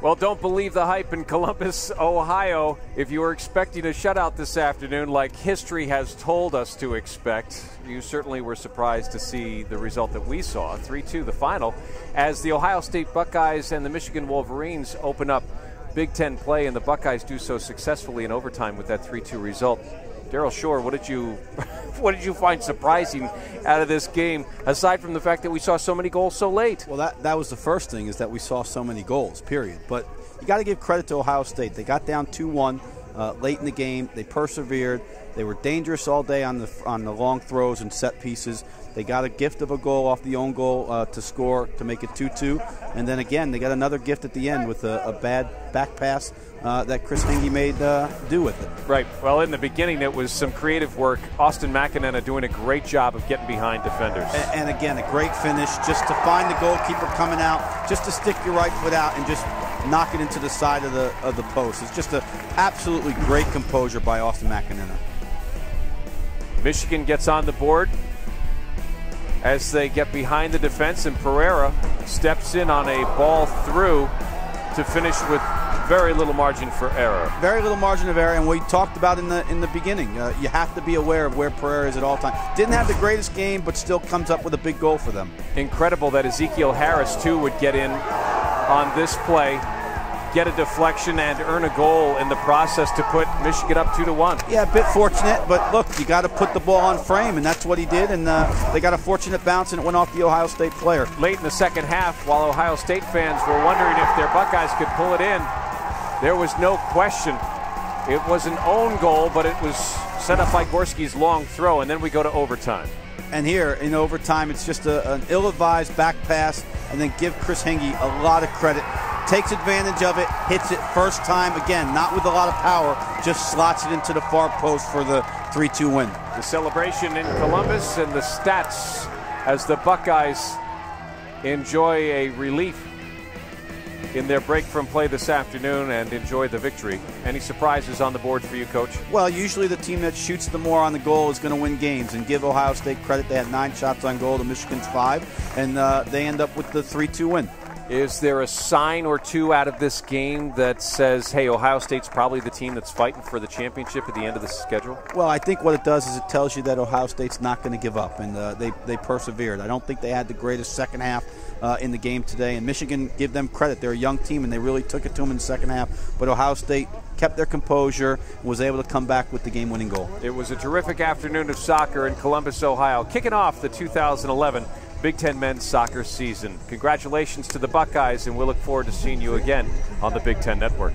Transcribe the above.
Well, don't believe the hype in Columbus, Ohio. If you were expecting a shutout this afternoon like history has told us to expect, you certainly were surprised to see the result that we saw, 3-2 the final, as the Ohio State Buckeyes and the Michigan Wolverines open up Big Ten play, and the Buckeyes do so successfully in overtime with that 3-2 result. Daryl Shore, what did you find surprising out of this game, aside from the fact that we saw so many goals so late? Well, that was the first thing, is that we saw so many goals, period. But you got to give credit to Ohio State. They got down 2-1 late in the game. They persevered. They were dangerous all day on the long throws and set pieces. They got a gift of a goal off the own goal to score to make it 2-2. And then again, they got another gift at the end with a bad back pass that Chris Henge made do with it. Right. Well, in the beginning, it was some creative work. Austin McEnena doing a great job of getting behind defenders. And again, a great finish just to find the goalkeeper coming out, just to stick your right foot out and just knock it into the side of the post. It's just an absolutely great composure by Austin McEnena. Michigan gets on the board as they get behind the defense, and Pereira steps in on a ball through to finish with very little margin for error. Very little margin of error, and we talked about in the beginning. You have to be aware of where Pereira is at all times. Didn't have the greatest game, but still comes up with a big goal for them. Incredible that Ezekiel Harris, too, would get in on this play, get a deflection, and earn a goal in the process to put Michigan up 2-1. Yeah, a bit fortunate, but look, you got to put the ball on frame, and that's what he did, and they got a fortunate bounce, and it went off the Ohio State player. Late in the second half, while Ohio State fans were wondering if their Buckeyes could pull it in, there was no question. It was an own goal, but it was set up by Gorski's long throw, and then we go to overtime. And here, in overtime, it's just an ill-advised back pass, and then give Chris Henge a lot of credit. Takes advantage of it, hits it first time, again, not with a lot of power, just slots it into the far post for the 3-2 win. The celebration in Columbus and the stats as the Buckeyes enjoy a relief in their break from play this afternoon and enjoy the victory. Any surprises on the board for you, Coach? Well, usually the team that shoots the more on the goal is going to win games, and give Ohio State credit. They had 9 shots on goal to Michigan's 5, and they end up with the 3-2 win. Is there a sign or two out of this game that says, hey, Ohio State's probably the team that's fighting for the championship at the end of the schedule? Well, I think what it does is it tells you that Ohio State's not going to give up, and they persevered. I don't think they had the greatest second half in the game today, and Michigan, give them credit. They're a young team, and they really took it to them in the second half, but Ohio State kept their composure and was able to come back with the game-winning goal. It was a terrific afternoon of soccer in Columbus, Ohio, kicking off the 2011 Big Ten men's soccer season. Congratulations to the Buckeyes, and we'll look forward to seeing you again on the Big Ten Network.